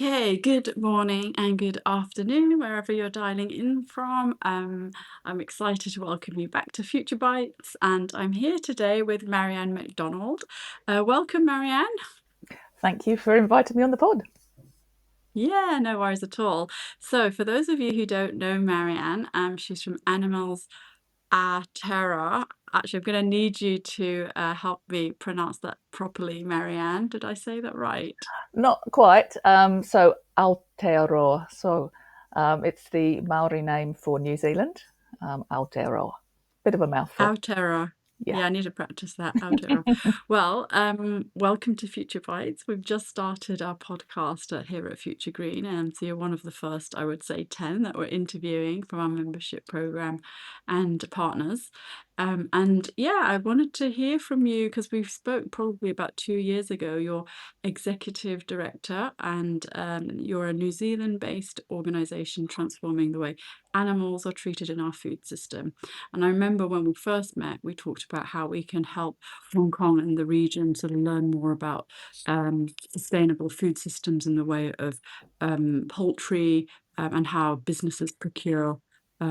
Okay, good morning and good afternoon, wherever you're dialing in from. I'm excited to welcome you back to Future Bites, and I'm here today with Marianne Macdonald. Welcome, Marianne. Thank you for inviting me on the pod. Yeah, no worries at all. So, for those of you who don't know Marianne, she's from Animals Aotearoa. Actually, I'm going to need you to help me pronounce that properly, Marianne. Did I say that right? Not quite. So Aotearoa. It's the Maori name for New Zealand. Aotearoa. Bit of a mouthful. Aotearoa. Yeah. Yeah, I need to practice that. Aotearoa. Well, welcome to Future Bites. We've just started our podcast here at Future Green, and so you're one of the first, I would say, 10 that we're interviewing from our membership program and partners. And yeah, I wanted to hear from you because we spoke probably about 2 years ago. You're executive director, and you're a New Zealand-based organisation transforming the way animals are treated in our food system. And I remember when we first met, we talked about how we can help Hong Kong and the region sort of learn more about sustainable food systems in the way of poultry and how businesses procure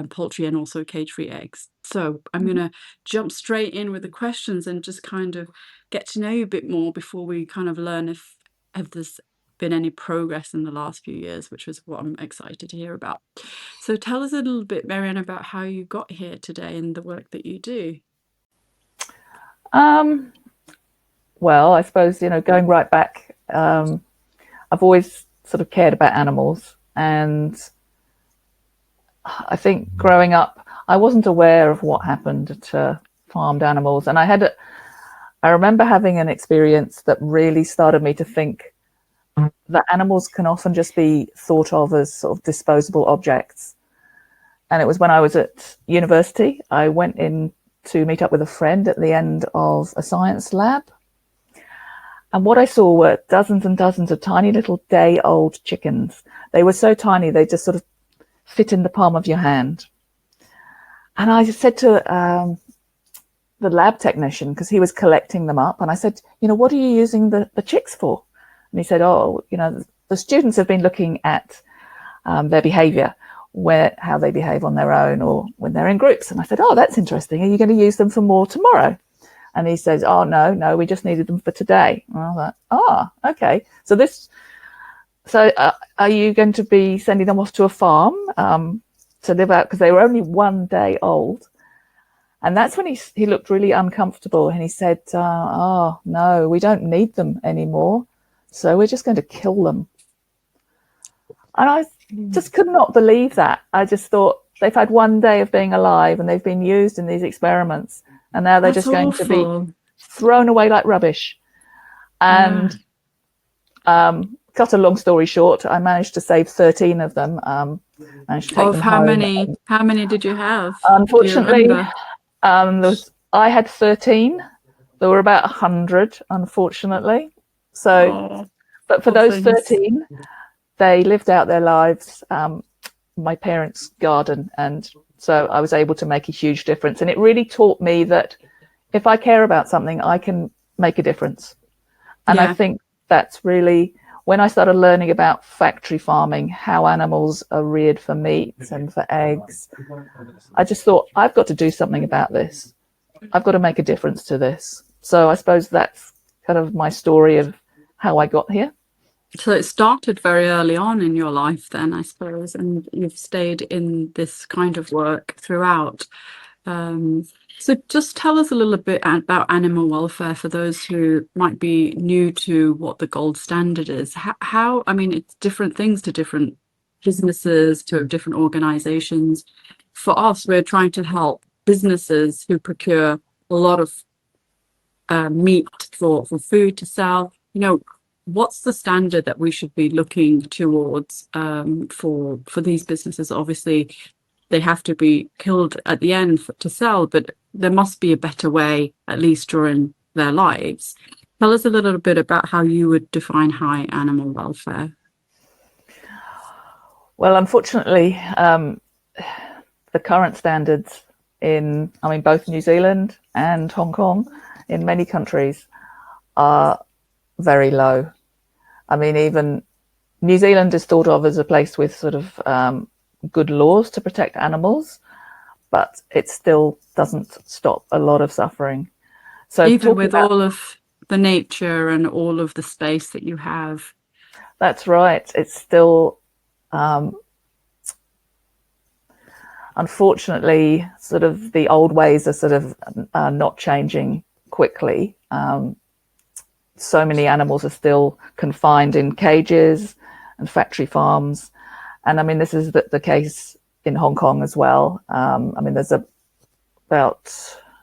poultry and also cage-free eggs. So I'm going to jump straight in with the questions and just kind of get to know you a bit more before we kind of learn if there's been any progress in the last few years, which is what I'm excited to hear about. So tell us a little bit, Marianne, about how you got here today and the work that you do. Um, well, I suppose, going right back, I've always sort of cared about animals. And I think growing up, I wasn't aware of what happened to farmed animals. And I remember having an experience that really started me to think that animals can often just be thought of as sort of disposable objects. And it was when I was at university, I went in to meet up with a friend at the end of a science lab. And what I saw were dozens and dozens of tiny little day-old chickens. They were so tiny, they just sort of fit in the palm of your hand. And I said to the lab technician, because he was collecting them up, and I said, what are you using the chicks for? And he said, the students have been looking at their behavior, how they behave on their own or when they're in groups. And I said, oh, that's interesting. Are you going to use them for more tomorrow? And he says, oh, no, we just needed them for today. And I was like, okay. So are you going to be sending them off to a farm to live out? Because they were only 1 day old. And that's when he looked really uncomfortable. And he said, oh, no, we don't need them anymore. So we're just going to kill them. And I just could not believe that. I just thought they've had 1 day of being alive and they've been used in these experiments. And now they're That's just going to be awful. thrown away like rubbish. And cut a long story short, I managed to save 13 of them. Managed to take Of them how home. many? How many did you have? Do you Unfortunately, remember? I had 13. There were about 100, unfortunately. So, Oh, but for poor those things. 13, they lived out their lives, my parents' garden. And so I was able to make a huge difference. And it really taught me that if I care about something, I can make a difference. And I Yeah. think that's really when I started learning about factory farming, how animals are reared for meat and for eggs. I just thought, I've got to do something about this. I've got to make a difference to this. So I suppose that's kind of my story of how I got here. So it started very early on in your life then, I suppose, and you've stayed in this kind of work throughout. Um, so just tell us a little bit about animal welfare for those who might be new to what the gold standard is. I mean, it's different things to different businesses, to different organizations. For us, we're trying to help businesses who procure a lot of meat for food to sell. What's the standard that we should be looking towards for these businesses? Obviously, they have to be killed at the end to sell, but there must be a better way, at least during their lives. Tell us a little bit about how you would define high animal welfare. Well, unfortunately, the current standards both New Zealand and Hong Kong, in many countries, are very low. I mean, even New Zealand is thought of as a place with sort of good laws to protect animals, but it still doesn't stop a lot of suffering. So Even talking with about, all of the nature and all of the space that you have. that's right, it's still, unfortunately, sort of the old ways are sort of not changing quickly. So many animals are still confined in cages and factory farms. And I mean, this is the case in Hong Kong as well. I mean, there's about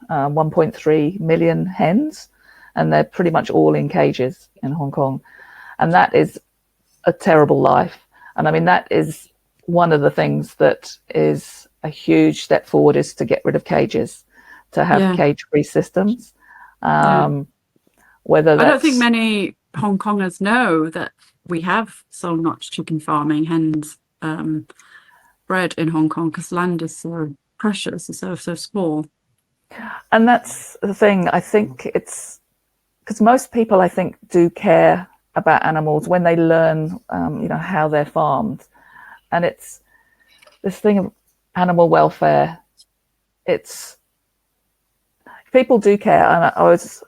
1.3 million hens, and they're pretty much all in cages in Hong Kong. And that is a terrible life. And I mean, that is one of the things that is a huge step forward, is to get rid of cages, to have Yeah, cage-free systems. yeah. Whether I don't think that's, many Hong Kongers know that we have so much chicken farming, hens bred in Hong Kong because land is so precious and so small. and that's the thing. I think it's because most people, I think, do care about animals when they learn, how they're farmed, and it's this thing of animal welfare. It's people do care. And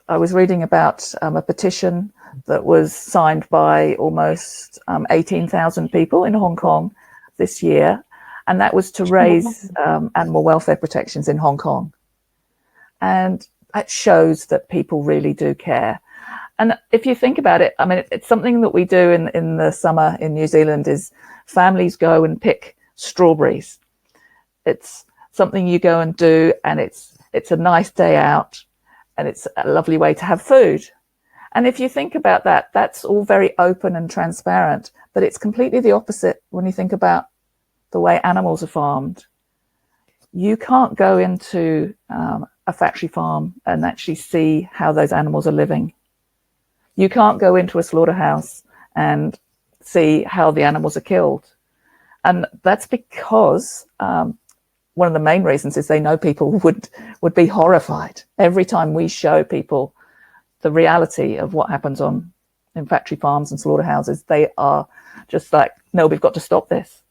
I was reading about a petition that was signed by almost 18,000 people in Hong Kong this year, and that was to raise animal welfare protections in Hong Kong. And that shows that people really do care. And if you think about it, I mean, it's something that we do in the summer in New Zealand is families go and pick strawberries. It's something you go and do, and it's a nice day out, and it's a lovely way to have food. And if you think about that, that's all very open and transparent, but it's completely the opposite when you think about the way animals are farmed. You can't go into a factory farm and actually see how those animals are living. You can't go into a slaughterhouse and see how the animals are killed. And that's because one of the main reasons is they know people would be horrified every time we show people the reality of what happens in factory farms and slaughterhouses. They are just like, no, we've got to stop this.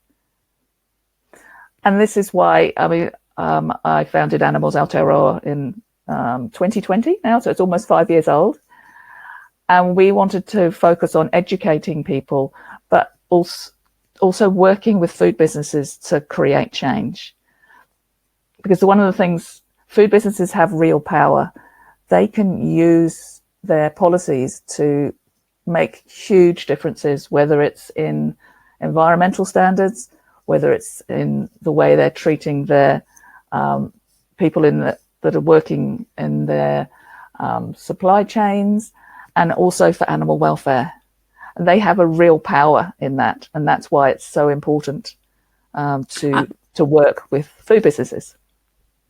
And this is why, I mean, I founded Animals Aotearoa in 2020 now, so it's almost 5 years old. And we wanted to focus on educating people, but also working with food businesses to create change. Because one of the things, food businesses have real power. They can use their policies to make huge differences, whether it's in environmental standards, whether it's in the way they're treating their people that are working in their supply chains, and also for animal welfare. And they have a real power in that, and that's why it's so important to work with food businesses.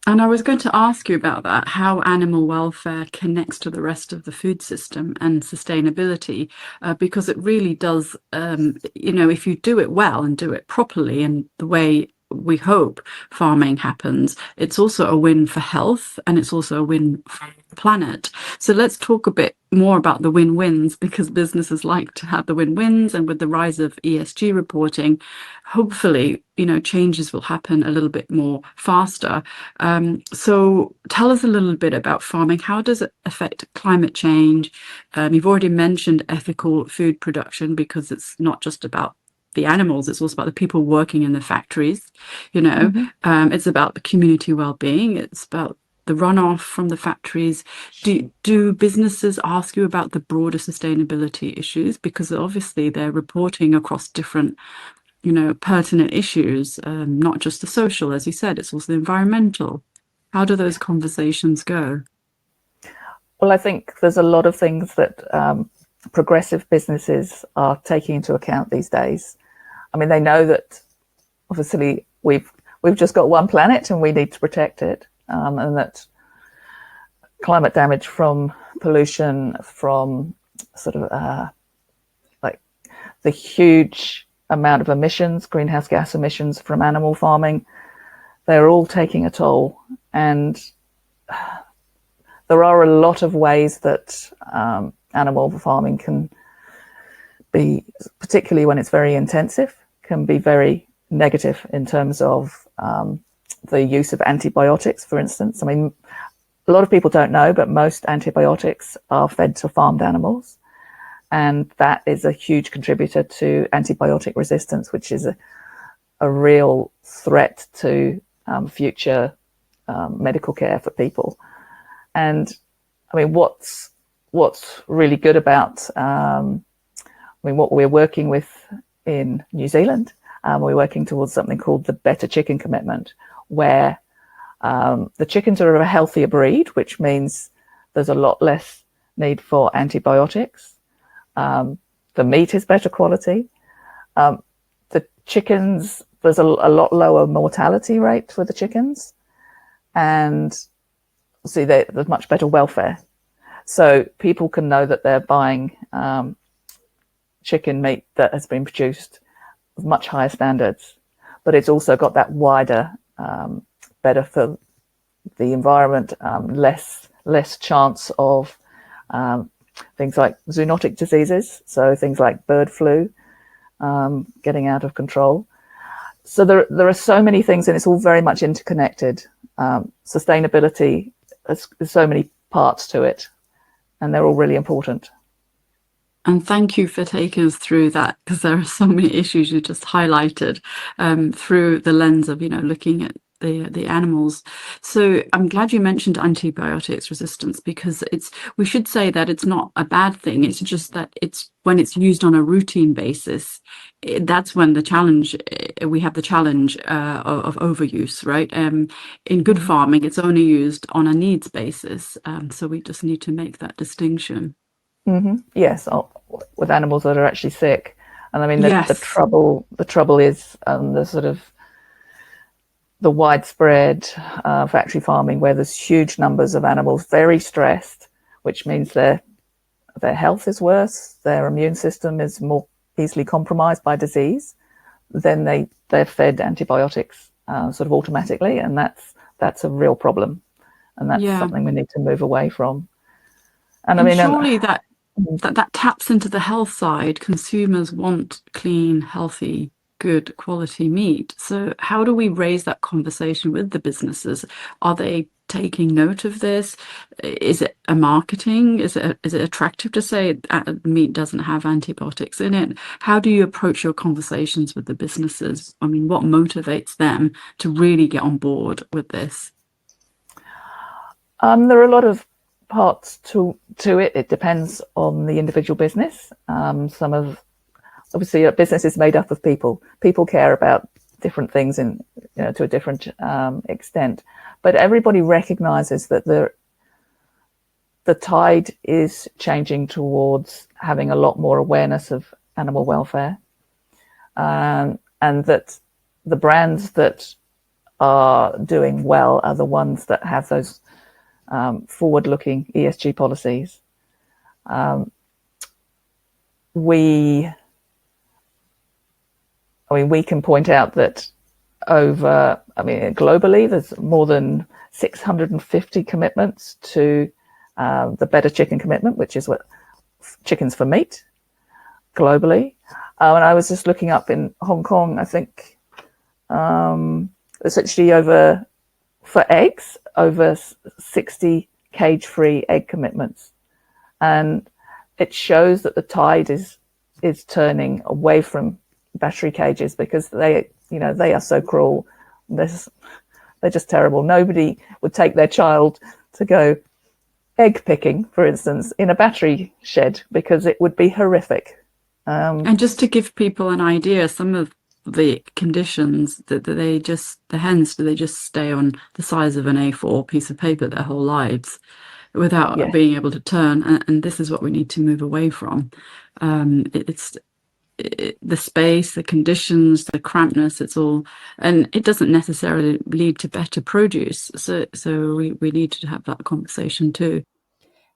And I was going to ask you about that, how animal welfare connects to the rest of the food system and sustainability, because it really does, if you do it well and do it properly and the way we hope farming happens, it's also a win for health and it's also a win for the planet. So let's talk a bit more about the win-wins, because businesses like to have the win-wins, and with the rise of ESG reporting, hopefully, changes will happen a little bit more faster. So tell us a little bit about farming. How does it affect climate change? You've already mentioned ethical food production, because it's not just about the animals, it's also about the people working in the factories. It's about the community well-being, it's about the runoff from the factories. Do businesses ask you about the broader sustainability issues? Because obviously they're reporting across different pertinent issues, not just the social, as you said, it's also the environmental. How do those conversations go? Well, I think there's a lot of things that progressive businesses are taking into account these days. I mean, they know that obviously we've just got one planet and we need to protect it, and that climate damage from pollution, from sort of like the huge amount of emissions, greenhouse gas emissions from animal farming, they're all taking a toll. And there are a lot of ways that animal farming can be, particularly when it's very intensive, can be very negative in terms of the use of antibiotics, for instance. I mean, a lot of people don't know, but most antibiotics are fed to farmed animals. And that is a huge contributor to antibiotic resistance, which is a real threat to future medical care for people. And I mean, what's really good about what we're working with in New Zealand, we're working towards something called the Better Chicken Commitment, where the chickens are of a healthier breed, which means there's a lot less need for antibiotics. The meat is better quality. The chickens, there's a lot lower mortality rate for the chickens, and see, there's much better welfare. So people can know that they're buying chicken meat that has been produced with much higher standards, but it's also got that wider, better for the environment, less chance of things like zoonotic diseases, so things like bird flu getting out of control. So there are so many things, and it's all very much interconnected. Sustainability, there's so many parts to it, and they're all really important. And thank you for taking us through that, because there are so many issues you just highlighted through the lens of, looking at the animals. So I'm glad you mentioned antibiotics resistance, because we should say that it's not a bad thing. It's just that it's when it's used on a routine basis, that's when we have the challenge of overuse, right? In good farming, it's only used on a needs basis. So we just need to make that distinction. Yes, with animals that are actually sick. And I mean, the Yes. trouble is the sort of the widespread factory farming, where there's huge numbers of animals very stressed, which means their health is worse, their immune system is more easily compromised by disease. Then they're fed antibiotics sort of automatically, and that's a real problem, and that's Yeah. something we need to move away from. And I And mean, surely that taps into the health side. Consumers want clean, healthy, good quality meat. So how do we raise that conversation with the businesses? Are they taking note of this? Is it a marketing? Is it attractive to say meat doesn't have antibiotics in it? How do you approach your conversations with the businesses? I mean, what motivates them to really get on board with this? there are a lot of parts to it. It depends on the individual business. Obviously a business is made up of people. People care about different things to a different extent, but everybody recognizes that the tide is changing towards having a lot more awareness of animal welfare, and that the brands that are doing well are the ones that have those forward-looking ESG policies. We can point out that globally, there's more than 650 commitments to the Better Chicken Commitment, which is what chickens for meat globally. And I was just looking up in Hong Kong, I think it's actually for eggs, over 60 cage-free egg commitments. And it shows that the tide is turning away from battery cages, because they are so cruel. They're just terrible. Nobody would take their child to go egg picking, for instance, in a battery shed, because it would be horrific. And just to give people an idea, some of the conditions that the hens, do they just stay on the size of an A4 piece of paper their whole lives without Yeah, being able to turn? And this is what we need to move away from. The space, the conditions, the crampness, and it doesn't necessarily lead to better produce. So we need to have that conversation too.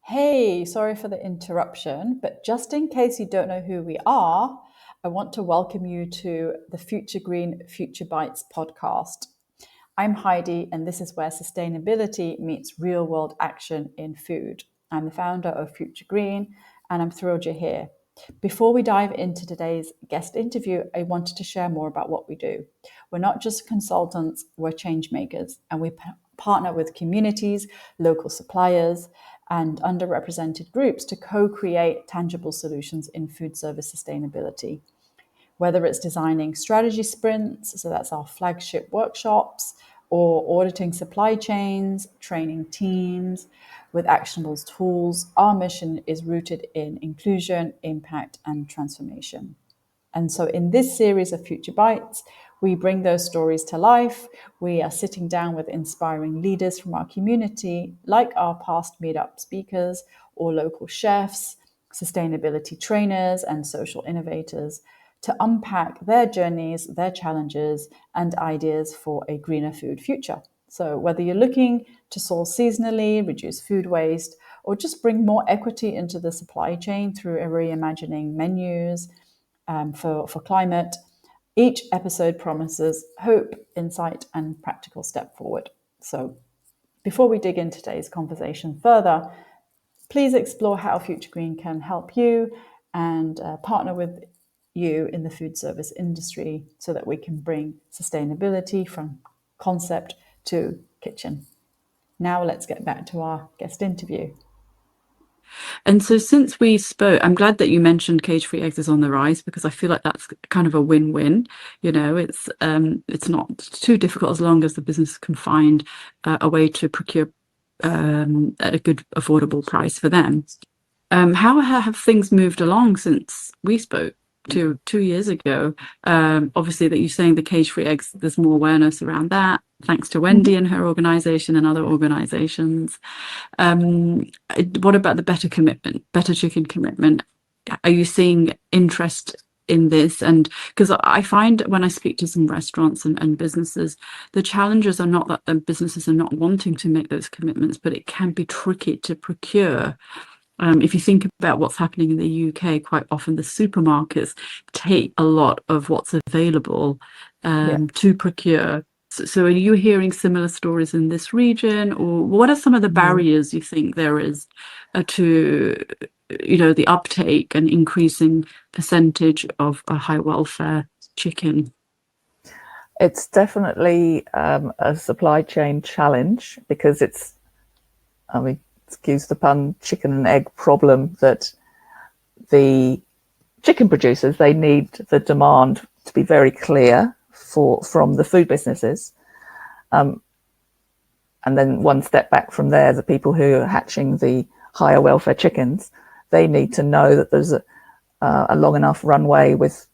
Hey, sorry for the interruption, but just in case you don't know who we are, I want to welcome you to the Future Green Future Bites podcast. I'm Heidi, and this is where sustainability meets real world action in food. I'm the founder of Future Green, and I'm thrilled you're here. Before we dive into today's guest interview, I wanted to share more about what we do. We're not just consultants, we're change makers, and we partner with communities, local suppliers, and underrepresented groups to co-create tangible solutions in food service sustainability. Whether it's designing strategy sprints, so that's our flagship workshops, or auditing supply chains, training teams with actionable tools, our mission is rooted in inclusion, impact, and transformation. And so, in this series of Future Bites, we bring those stories to life. We are sitting down with inspiring leaders from our community, like our past meetup speakers or local chefs, sustainability trainers, and social innovators, to unpack their journeys, their challenges, and ideas for a greener food future. So, whether you're looking to source seasonally, reduce food waste, or just bring more equity into the supply chain through reimagining menus for climate, each episode promises hope, insight, and practical step forward. So, before we dig into today's conversation further, please explore how Future Green can help you and partner with you in the food service industry so that we can bring sustainability from concept to kitchen. Now let's get back to our guest interview. And so since we spoke, I'm glad that you mentioned cage-free eggs is on the rise, because I feel like that's kind of a win-win. It's not too difficult as long as the business can find a way to procure at a good affordable price for them. How have things moved along since we spoke 2 years ago? Obviously that you're saying the cage-free eggs, there's more awareness around that, thanks to Wendy and her organization and other organizations. What about the better chicken commitment? Are you seeing interest in this? And because I find when I speak to some restaurants and businesses, the challenges are not that the businesses are not wanting to make those commitments, but it can be tricky to procure. If you think about what's happening in the UK, quite often the supermarkets take a lot of what's available to procure. So are you hearing similar stories in this region, or what are some of the barriers you think there is to, the uptake and increasing percentage of a high welfare chicken? It's definitely a supply chain challenge, because it's, excuse the pun, chicken and egg problem, that the chicken producers, they need the demand to be very clear from the food businesses. And then one step back from there, the people who are hatching the higher welfare chickens, they need to know that there's a long enough runway with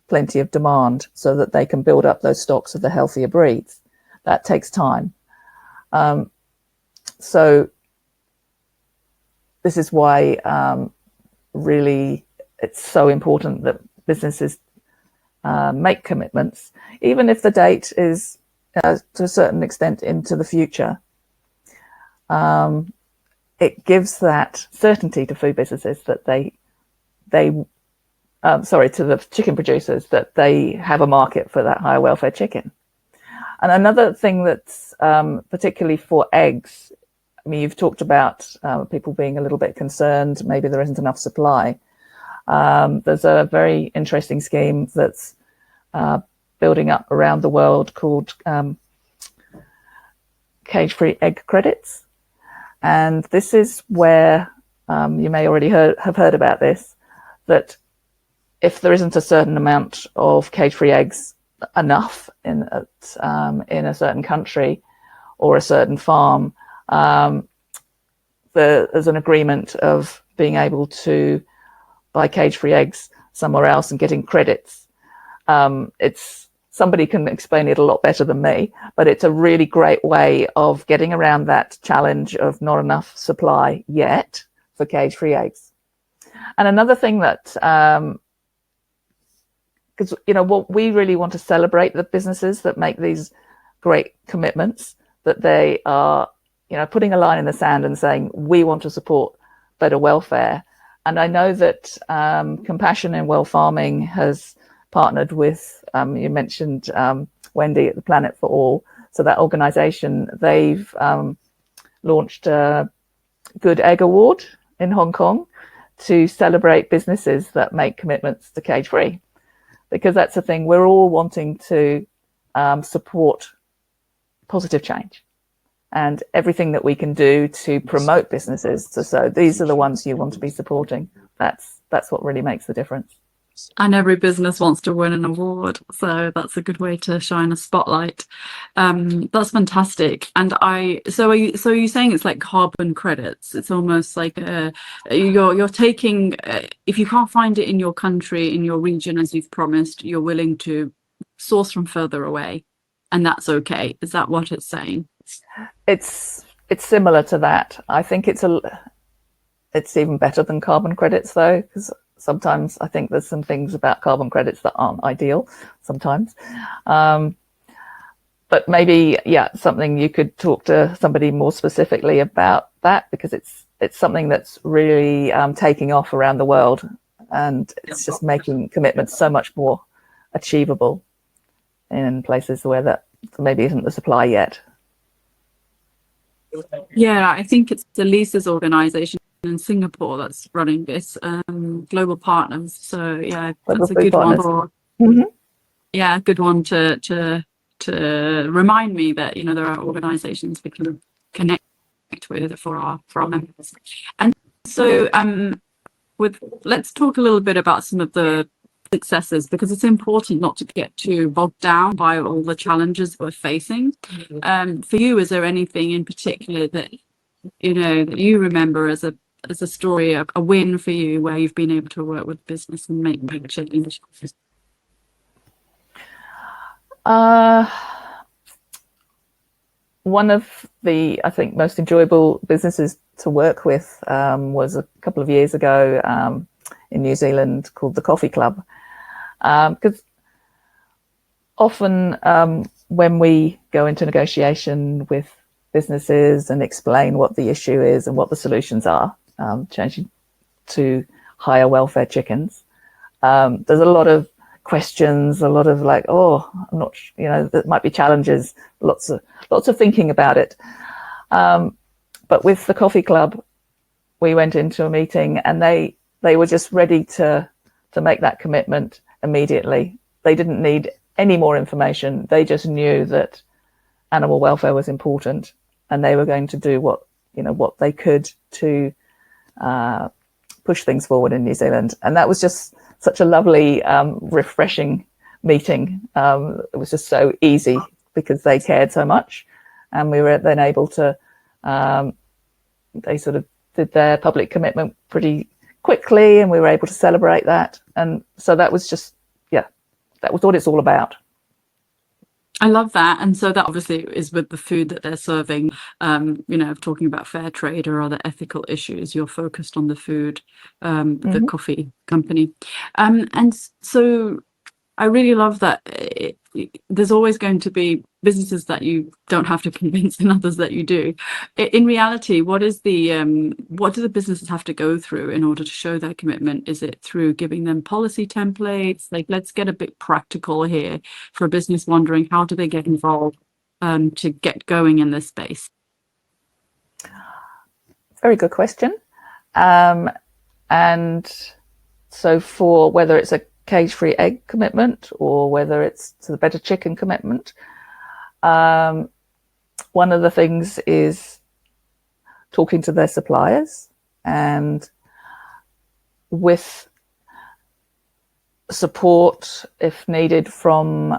plenty of demand so that they can build up those stocks of the healthier breeds. That takes time. So this is why really it's so important that businesses make commitments, even if the date is to a certain extent into the future. It gives that certainty to food businesses that to the chicken producers, that they have a market for that higher welfare chicken. And another thing that's particularly for eggs, you've talked about people being a little bit concerned, maybe there isn't enough supply. There's a very interesting scheme that's building up around the world called cage-free egg credits. And this is where you may already have heard about this, that if there isn't a certain amount of cage-free eggs enough in a certain country or a certain farm, there's an agreement of being able to buy cage-free eggs somewhere else and getting credits. Somebody can explain it a lot better than me, but it's a really great way of getting around that challenge of not enough supply yet for cage-free eggs. And another thing that, because what we really want to celebrate, the businesses that make these great commitments, that they are putting a line in the sand and saying, we want to support better welfare. And I know that Compassion in Well Farming has partnered with, you mentioned Wendy at the Planet for All. So that organization, they've launched a Good Egg Award in Hong Kong to celebrate businesses that make commitments to cage free, because that's the thing, we're all wanting to support positive change, and everything that we can do to promote businesses. So these are the ones you want to be supporting. That's what really makes the difference. And every business wants to win an award, so that's a good way to shine a spotlight. That's fantastic. And so are you saying it's like carbon credits? It's almost like you're taking, if you can't find it in your country, in your region, as you've promised, you're willing to source from further away, and that's okay. Is that what it's saying? It's similar to that. I think it's even better than carbon credits, though, because sometimes I think there's some things about carbon credits that aren't ideal sometimes. But maybe, something you could talk to somebody more specifically about that, because it's something that's really taking off around the world, and it's just making commitments so much more achievable in places where that maybe isn't the supply yet. Yeah, I think it's the Lisa's organization in Singapore that's running this, Global Partners. So yeah, that's a good one for, yeah, good one to remind me that there are organizations we can connect with for our members. And so let's talk a little bit about some of the successes, because it's important not to get too bogged down by all the challenges we're facing. For you, is there anything in particular that that you remember as a story, a win for you, where you've been able to work with business and make change? One of the, I think, most enjoyable businesses to work with was a couple of years ago in New Zealand, called the Coffee Club. Because often when we go into negotiation with businesses and explain what the issue is and what the solutions are, changing to higher welfare chickens, there's a lot of questions, a lot of like, I'm not, there might be challenges, lots of thinking about it. But with the Coffee Club, we went into a meeting and they were just ready to make that commitment immediately. They didn't need any more information. They just knew that animal welfare was important, and they were going to do what they could to push things forward in New Zealand. And that was just such a lovely, refreshing meeting. It was just so easy because they cared so much, and we were then able to. They sort of did their public commitment pretty quickly, and we were able to celebrate that. And so that was just, that was what it's all about. I love that. And so that obviously is with the food that they're serving, talking about fair trade or other ethical issues. You're focused on the food, the coffee company. And so I really love that there's always going to be businesses that you don't have to convince and others that you do. In reality, what do the businesses have to go through in order to show their commitment? Is it through giving them policy templates? Like, let's get a bit practical here for a business wondering, how do they get involved to get going in this space? Very good question. And so for whether it's a cage-free egg commitment or whether it's to the better chicken commitment, one of the things is talking to their suppliers, and with support, if needed, from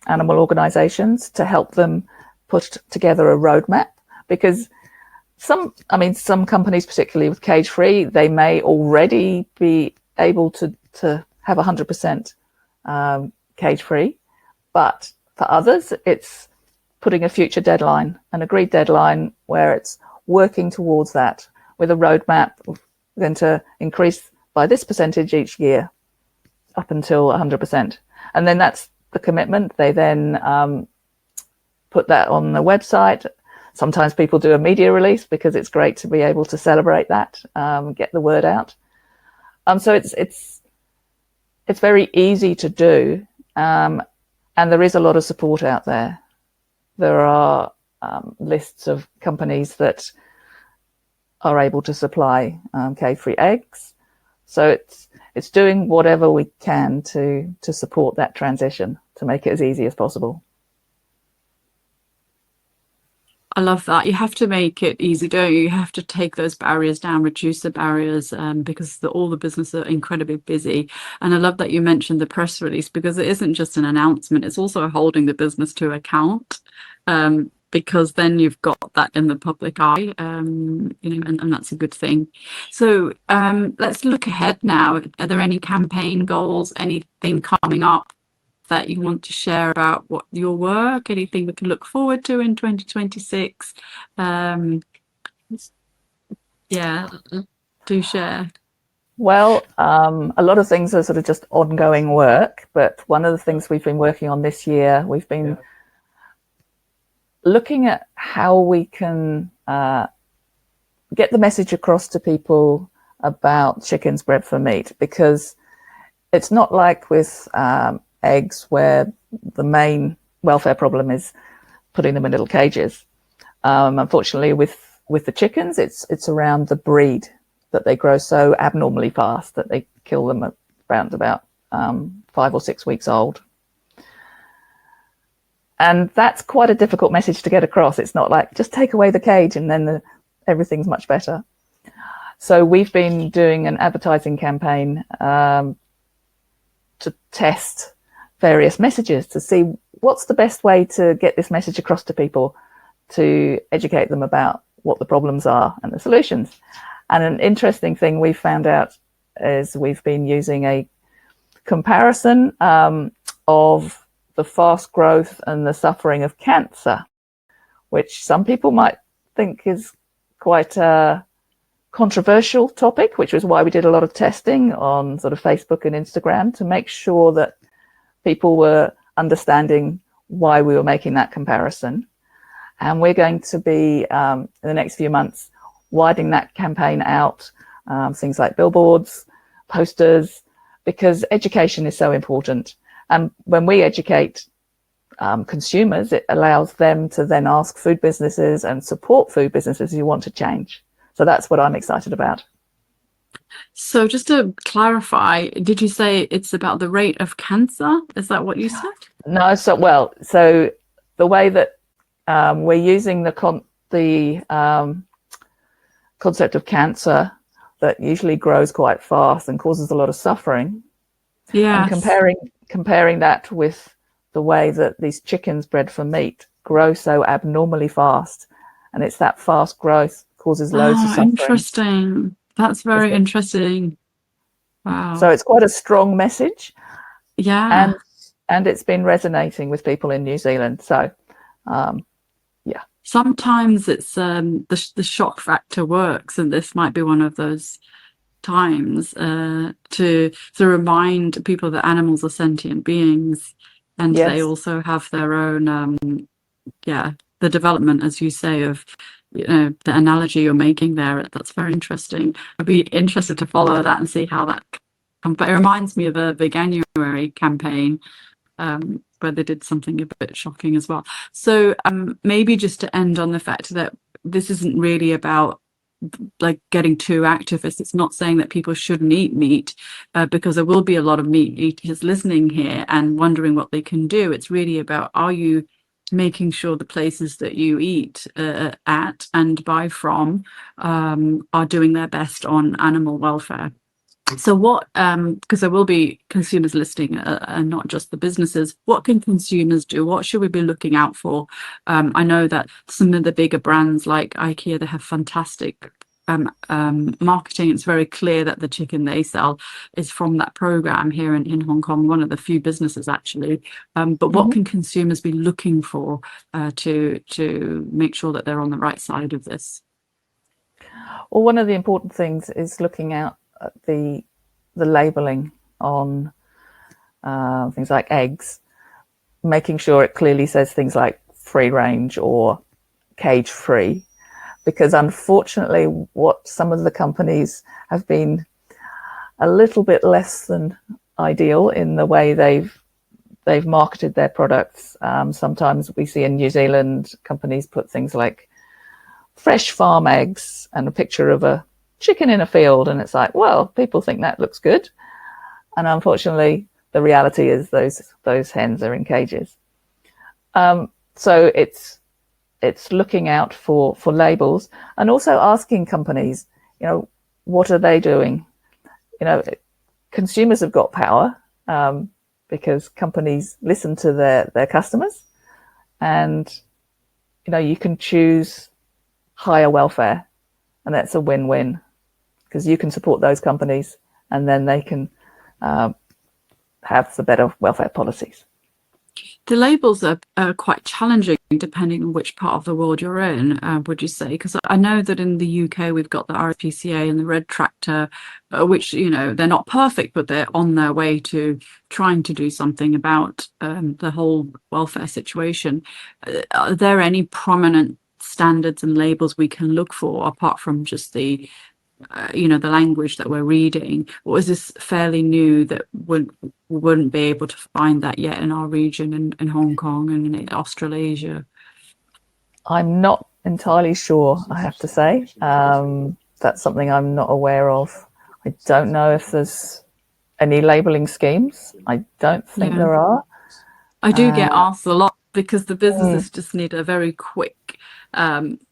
animal organizations to help them put together a roadmap. Because some companies, particularly with cage-free, they may already be able to have 100% cage-free, but for others, it's putting a future deadline, an agreed deadline, where it's working towards that with a roadmap. We're going to increase by this percentage each year up until 100%. And then that's the commitment. They then put that on the website. Sometimes people do a media release because it's great to be able to celebrate that, get the word out. So it's very easy to do, and there is a lot of support out there. There are lists of companies that are able to supply cage-free eggs. So it's doing whatever we can to support that transition, to make it as easy as possible. I love that. You have to make it easy, don't you? You have to take those barriers down, reduce the barriers, because all the businesses are incredibly busy. And I love that you mentioned the press release, because it isn't just an announcement, it's also holding the business to account, because then you've got that in the public eye, and that's a good thing. So let's look ahead now. Are there any campaign goals, anything coming up that you want to share about what your work, anything we can look forward to in 2026? Yeah, do share. Well, a lot of things are sort of just ongoing work, but one of the things we've been working on this year, we've been looking at how we can get the message across to people about chickens bred for meat, because it's not like with eggs where the main welfare problem is putting them in little cages. Unfortunately, with the chickens, it's around the breed, that they grow so abnormally fast that they kill them around about 5 or 6 weeks old. And that's quite a difficult message to get across. It's not like just take away the cage and then everything's much better. So we've been doing an advertising campaign to test various messages to see what's the best way to get this message across to people, to educate them about what the problems are and the solutions. And an interesting thing we found out is we've been using a comparison of the fast growth and the suffering of cancer, which some people might think is quite a controversial topic, which was why we did a lot of testing on sort of Facebook and Instagram to make sure that people were understanding why we were making that comparison. And we're going to be, in the next few months, widening that campaign out, things like billboards, posters, because education is so important. And when we educate consumers, it allows them to then ask food businesses and support food businesses who want to change. So that's what I'm excited about. So just to clarify, did you say it's about the rate of cancer? Is that what you said? No, so the way that we're using the concept of cancer that usually grows quite fast and causes a lot of suffering. Yeah. And comparing that with the way that these chickens bred for meat grow so abnormally fast, and it's that fast growth causes loads of suffering. Interesting. That's very interesting. Wow. So it's quite a strong message. Yeah. And it's been resonating with people in New Zealand. So yeah. Sometimes it's the shock factor works, and this might be one of those times to remind people that animals are sentient beings, and they also have their own the development, as you say, of the analogy you're making there. That's very interesting. I'd be interested to follow that and see how that but it reminds me of a Veganuary campaign where they did something a bit shocking as well. So maybe just to end on the fact that this isn't really about like getting too activist. It's not saying that people shouldn't eat meat, because there will be a lot of meat eaters listening here and wondering what they can do. It's really about, are you making sure the places that you eat at and buy from are doing their best on animal welfare? So what, because there will be consumers listening and not just the businesses, what can consumers do? What should we be looking out for? I know that some of the bigger brands like IKEA, they have fantastic marketing. It's very clear that the chicken they sell is from that program here in Hong Kong, one of the few businesses actually. But what can consumers be looking for to make sure that they're on the right side of this? Well, one of the important things is looking out at the labeling on things like eggs, making sure it clearly says things like free range or cage free, because unfortunately what some of the companies have been a little bit less than ideal in the way they've marketed their products. Sometimes we see in New Zealand companies put things like fresh farm eggs and a picture of a chicken in a field, and it's like, well, people think that looks good, and unfortunately the reality is those hens are in cages. So it's looking out for labels, and also asking companies, what are they doing? Consumers have got power, because companies listen to their customers, and you can choose higher welfare, and that's a win-win, because you can support those companies and then they can have the better welfare policies. The labels are quite challenging depending on which part of the world you're in, would you say? Because I know that in the UK we've got the RSPCA and the Red Tractor, which, they're not perfect, but they're on their way to trying to do something about the whole welfare situation. Are there any prominent standards and labels we can look for apart from just the the language that we're reading, or is this fairly new that wouldn't be able to find that yet in our region, in Hong Kong and in Australasia? I'm not entirely sure, I have to say. That's something I'm not aware of. I don't know if there's any labelling schemes. I don't think there are. I do get asked a lot because the businesses just need a very quick,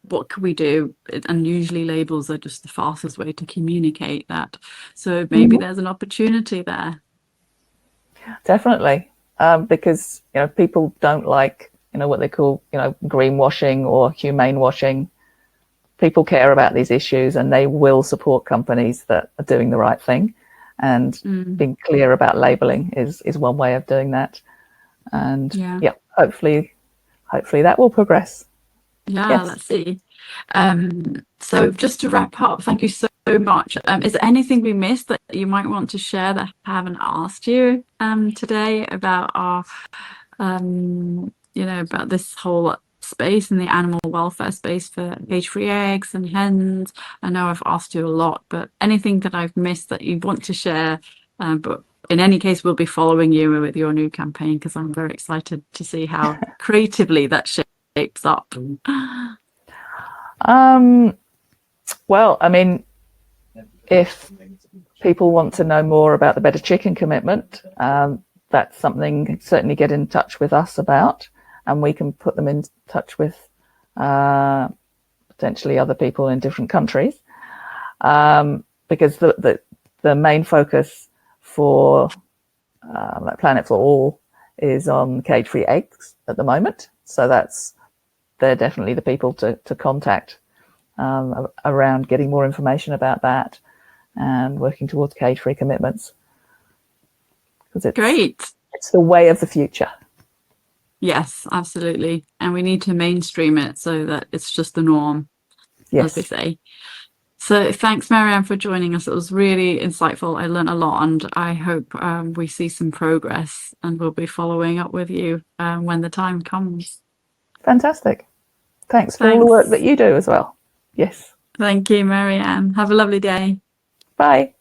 what can we do? And usually labels are just the fastest way to communicate that. So maybe there's an opportunity there. Definitely, because people don't like what they call greenwashing or humane washing. People care about these issues, and they will support companies that are doing the right thing. And being clear about labelling is one way of doing that. And hopefully that will progress. Yes. Let's see. So just to wrap up, thank you so much. Is there anything we missed that you might want to share that I haven't asked you today about our about this whole space in the animal welfare space for cage-free eggs and hens? I know I've asked you a lot, but anything that I've missed that you want to share? But in any case, we'll be following you with your new campaign, because I'm very excited to see how creatively that shapes up. Well, I mean, if people want to know more about the Better Chicken commitment, that's something certainly get in touch with us about, and we can put them in touch with potentially other people in different countries, because the main focus for Planet for All is on cage-free eggs at the moment. So they're definitely the people to contact around getting more information about that and working towards cage-free commitments. Because it's the way of the future. Yes, absolutely. And we need to mainstream it so that it's just the norm, as we say. So thanks, Marianne, for joining us. It was really insightful. I learned a lot, and I hope we see some progress, and we'll be following up with you when the time comes. Fantastic. Thanks for all the work that you do as well. Yes. Thank you, Marianne. Have a lovely day. Bye.